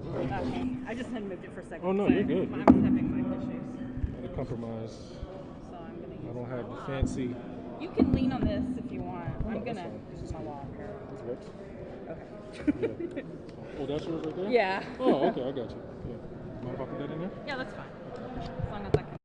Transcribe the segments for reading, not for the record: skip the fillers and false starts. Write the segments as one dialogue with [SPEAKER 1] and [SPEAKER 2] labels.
[SPEAKER 1] Okay. I just had moved it for a second.
[SPEAKER 2] Oh no, you're good. You're
[SPEAKER 1] I'm
[SPEAKER 2] good.
[SPEAKER 1] having my issues.
[SPEAKER 2] Gotta compromise.
[SPEAKER 1] So I'm going to
[SPEAKER 2] I
[SPEAKER 1] use
[SPEAKER 2] don't
[SPEAKER 1] my
[SPEAKER 2] have the
[SPEAKER 1] lock.
[SPEAKER 2] fancy.
[SPEAKER 1] You can lean on this if you want.
[SPEAKER 2] Oh,
[SPEAKER 1] I'm
[SPEAKER 2] no,
[SPEAKER 1] going
[SPEAKER 2] that's
[SPEAKER 1] to
[SPEAKER 2] fine.
[SPEAKER 1] use my lock here.
[SPEAKER 2] This works.
[SPEAKER 1] Okay.
[SPEAKER 2] Yeah. Oh, that's yours right there?
[SPEAKER 1] Yeah.
[SPEAKER 2] Oh, okay, I got you. Yeah. Mind if I put that in there?
[SPEAKER 1] Yeah, that's fine.
[SPEAKER 2] Okay.
[SPEAKER 1] As long as I can.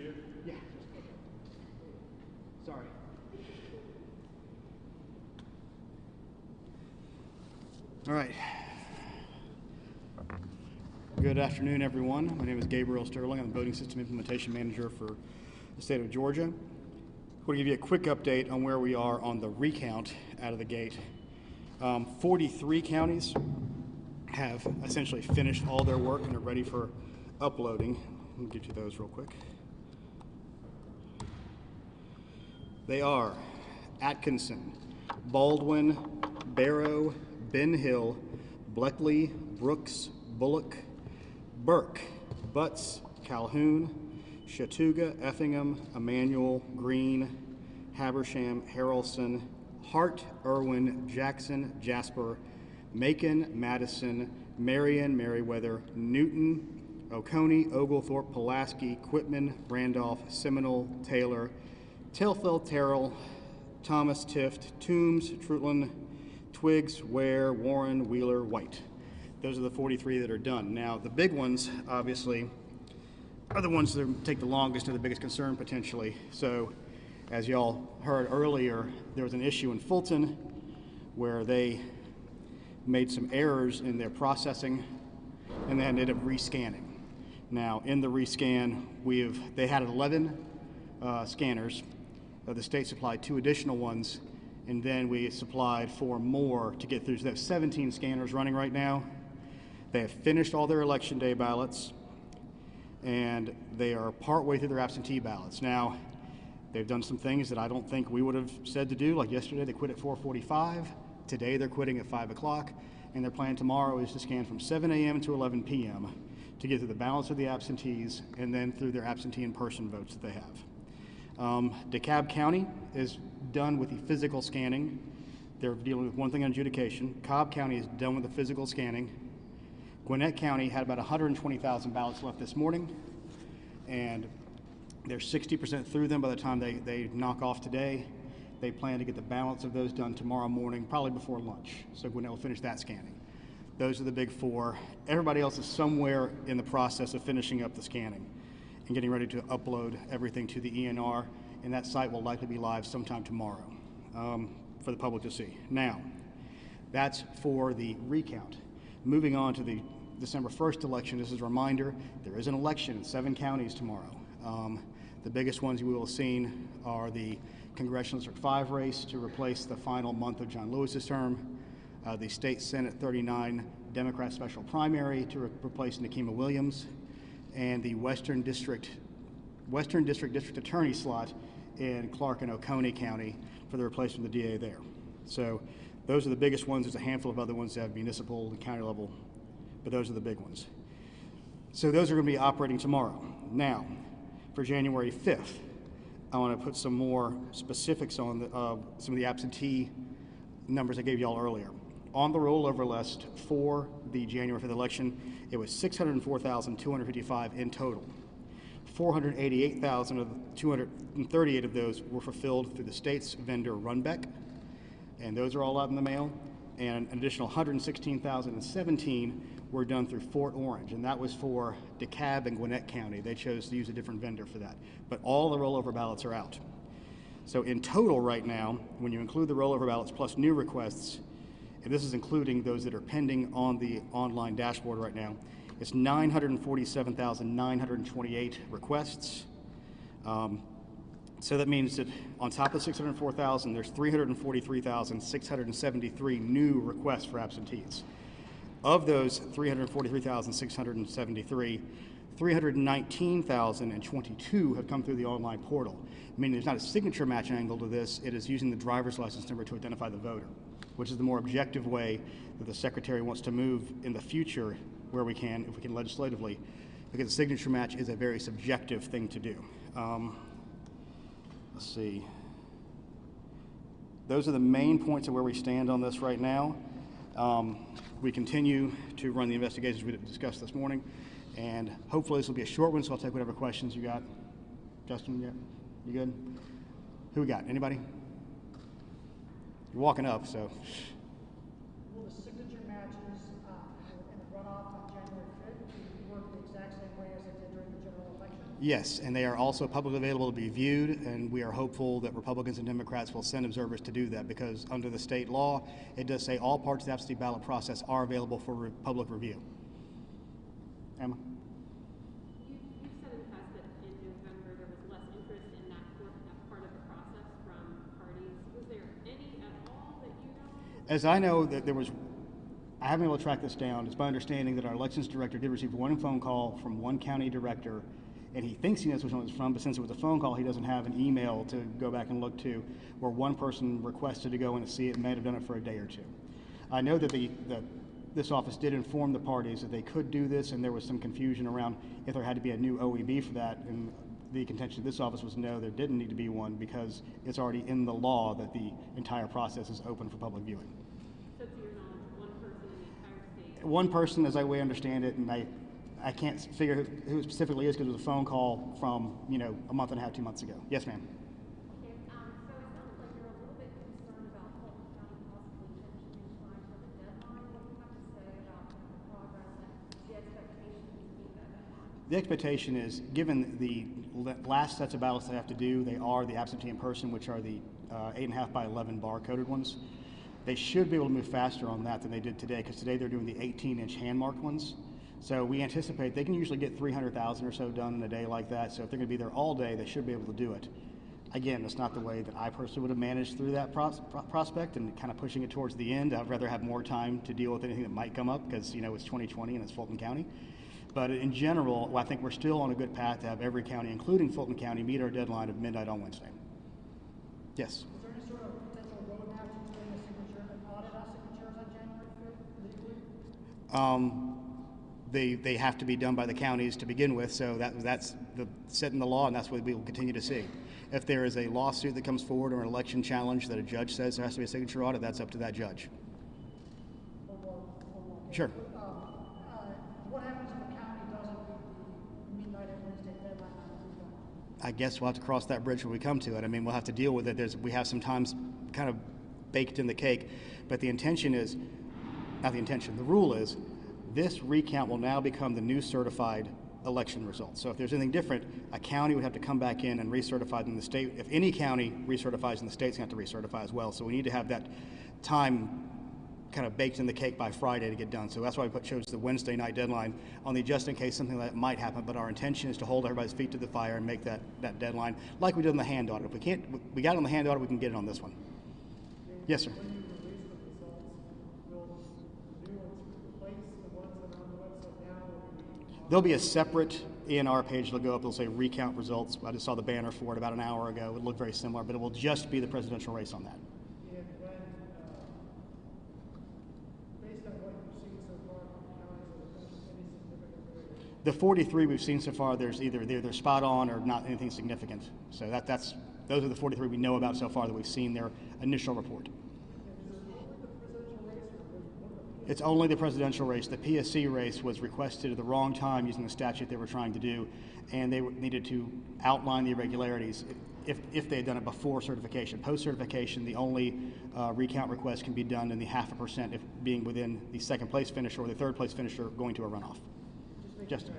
[SPEAKER 3] Yeah. Sorry. All right. Good afternoon, everyone. My name is Gabriel Sterling. I'm the Voting System Implementation Manager for the state of Georgia. I want to give you a quick update on where we are on the recount out of the gate. 43 counties have essentially finished all their work and are ready for uploading. Let me get you those real quick. They are Atkinson, Baldwin, Barrow, Ben Hill, Bleckley, Brooks, Bullock, Burke, Butts, Calhoun, Chattooga, Effingham, Emanuel, Green, Habersham, Harrelson, Hart, Irwin, Jackson, Jasper, Macon, Madison, Marion, Meriwether, Newton, Oconee, Oglethorpe, Pulaski, Quitman, Randolph, Seminole, Taylor, Telfeld, Terrell, Thomas, Tift, Toombs, Trutland, Twiggs, Ware, Warren, Wheeler, White. Those are the 43 that are done. Now, the big ones, obviously, are the ones that take the longest and the biggest concern, potentially. So, as y'all heard earlier, there was an issue in Fulton where they made some errors in their processing and they ended up rescanning. Now, in the rescan, they had 11 scanners. The state supplied 2 additional ones, and then we supplied 4 more to get through. So they have 17 scanners running right now. They have finished all their election day ballots, and they are partway through their absentee ballots. Now, they've done some things that I don't think we would have said to do. Like yesterday, they quit at 4:45. Today, they're quitting at 5 o'clock, and their plan tomorrow is to scan from 7 a.m. to 11 p.m. to get through the balance of the absentees and then through their absentee in-person votes that they have. DeKalb County is done with the physical scanning. They're dealing with one thing on adjudication. Cobb County is done with the physical scanning. Gwinnett County had about 120,000 ballots left this morning, and they're 60% through them by the time they knock off today. They plan to get the balance of those done tomorrow morning, probably before lunch. So Gwinnett will finish that scanning. Those are the big 4. Everybody else is somewhere in the process of finishing up the scanning and getting ready to upload everything to the ENR, and that site will likely be live sometime tomorrow for the public to see. Now, that's for the recount. Moving on to the December 1st election, this is a reminder, there is an election in 7 counties tomorrow. The biggest ones you will have seen are the Congressional District 5 race to replace the final month of John Lewis's term, the State Senate 39 Democrat special primary to replace Nikema Williams, and the Western District District Attorney slot in Clark and Oconee County for the replacement of the DA there. So those are the biggest ones. There's a handful of other ones that have municipal and county level, but those are the big ones. So those are going to be operating tomorrow. Now, for January 5th, I want to put some more specifics on some of the absentee numbers I gave y'all earlier. On the rollover list for the January 5th election, it was 604,255 in total. 488,238 of those were fulfilled through the state's vendor Runbeck, and those are all out in the mail. And an additional 116,017 were done through Fort Orange, and that was for DeKalb and Gwinnett County. They chose to use a different vendor for that. But all the rollover ballots are out. So in total right now, when you include the rollover ballots plus new requests, and this is including those that are pending on the online dashboard right now, it's 947,928 requests. So that means that on top of 604,000, there's 343,673 new requests for absentees. Of those 343,673, 319,022 have come through the online portal, meaning there's not a signature match angle to this. It is using the driver's license number to identify the voter, which is the more objective way that the Secretary wants to move in the future where we can, if we can legislatively, because the signature match is a very subjective thing to do. Let's see. Those are the main points of where we stand on this right now. We continue to run the investigations we discussed this morning, and hopefully this will be a short one, so I'll take whatever questions you got. Justin, you good? Who we got? Anybody? You're walking up, so.
[SPEAKER 4] Will the signature matches and the runoff on January 5th work the exact same way as it did during the general election?
[SPEAKER 3] Yes, and they are also publicly available to be viewed, and we are hopeful that Republicans and Democrats will send observers to do that, because under the state law, it does say all parts of the absentee ballot process are available for public review. Emma?
[SPEAKER 5] You've said in the past that in November there was less interest in that part of the process from parties. Was there any at all that you know?
[SPEAKER 3] As I know, that there was, I haven't been able to track this down. It's my understanding that our elections director did receive one phone call from one county director, and he thinks he knows which one it was from, but since it was a phone call, he doesn't have an email to go back and look to, where one person requested to go in and see it and may have done it for a day or two. I know that this office did inform the parties that they could do this, and there was some confusion around if there had to be a new OEB for that, and the contention of this office was no, there didn't need to be one, because it's already in the law that the entire process is open for public viewing.
[SPEAKER 5] So to your knowledge, one person in the entire state?
[SPEAKER 3] One person, as I way understand it, and I can't figure who it specifically is because it was a phone call from, a month and a half, 2 months ago. Yes, ma'am.
[SPEAKER 6] Okay, so it sounds like you're a little bit concerned about Fulton County possibly changing in time for the deadline. What do you have to say about the progress and the expectation to meet that deadline?
[SPEAKER 3] The expectation is, given the last sets of ballots they have to do, they are the absentee in person, which are the 8.5 by 11 bar-coded ones. They should be able to move faster on that than they did today, because today they're doing the 18-inch hand-marked ones. So we anticipate they can usually get 300,000 or so done in a day like that. So if they're going to be there all day, they should be able to do it. Again, it's not the way that I personally would have managed through that prospect, and kind of pushing it towards the end. I'd rather have more time to deal with anything that might come up, because it's 2020 and it's Fulton County. But in general, I think we're still on a good path to have every county, including Fulton County, meet our deadline of midnight on Wednesday. Yes.
[SPEAKER 4] Is there any sort of potential roadmap to doing a signature and audit our signatures on January 5th legally?
[SPEAKER 3] They have to be done by the counties to begin with, so that's set in the law, and that's what we will continue to see. If there is a lawsuit that comes forward or an election challenge that a judge says there has to be a signature audit, that's up to that judge.
[SPEAKER 4] One more.
[SPEAKER 3] Sure.
[SPEAKER 4] What happens if a county doesn't meet the midnight and Wednesday deadline on the weekend?
[SPEAKER 3] I guess we'll have to cross that bridge when we come to it. I mean, we'll have to deal with it. We have some times kind of baked in the cake, but the intention is, not the intention, the rule is, this recount will now become the new certified election results. So if there's anything different, a county would have to come back in and recertify them in the state. If any county recertifies in the state's going to have to recertify as well. So we need to have that time kind of baked in the cake by Friday to get done. So that's why we chose the Wednesday night deadline on the just in case something like that might happen. But our intention is to hold everybody's feet to the fire and make that deadline like we did on the hand audit. If we got it on the hand audit, we can get it on this one. Yes, sir. There'll be a separate ENR page that'll go up. It'll say recount results. I just saw the banner for it about an hour ago. It looked very similar, but it will just be the presidential race on that.
[SPEAKER 4] And when, based on what you've seen so far from the counties, any significant?
[SPEAKER 3] The 43 we've seen so far, there's either they're spot on or not anything significant. So those are the 43 we know about so far that we've seen their initial report. It's only the presidential race. The PSC race was requested at the wrong time using the statute they were trying to do, and they needed to outline the irregularities if they had done it before certification. Post-certification, the only recount request can be done in the 0.5% if being within the second place finisher or the third place finisher going to a runoff.
[SPEAKER 4] Just
[SPEAKER 3] Justin.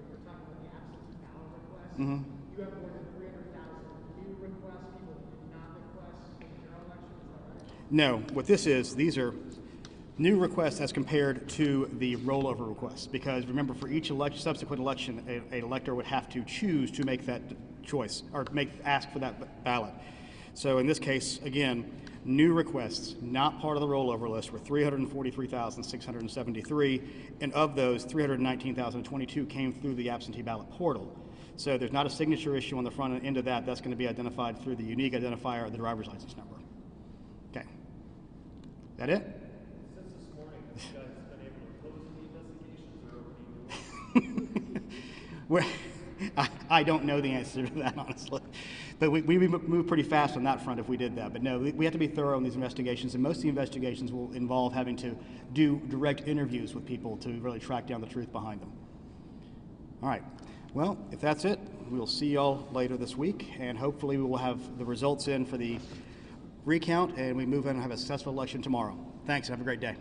[SPEAKER 4] we're talking about the absentee ballot requests.
[SPEAKER 3] Mm-hmm.
[SPEAKER 4] You have more than 300,000 new requests, people who did not request in the general election, is that right?
[SPEAKER 3] No, what this is, these are new requests as compared to the rollover requests, because remember, for each subsequent election, an elector would have to choose to make that choice or ask for that ballot. So in this case, again, new requests, not part of the rollover list, were 343,673, and of those, 319,022 came through the absentee ballot portal. So there's not a signature issue on the front end of that. That's going to be identified through the unique identifier of the driver's license number. Okay. That it? I don't know the answer to that, honestly. But we move pretty fast on that front if we did that. But no, we have to be thorough in these investigations, and most of the investigations will involve having to do direct interviews with people to really track down the truth behind them. All right. Well, if that's it, we'll see y'all later this week, and hopefully we will have the results in for the recount, and we move in and have a successful election tomorrow. Thanks, and have a great day.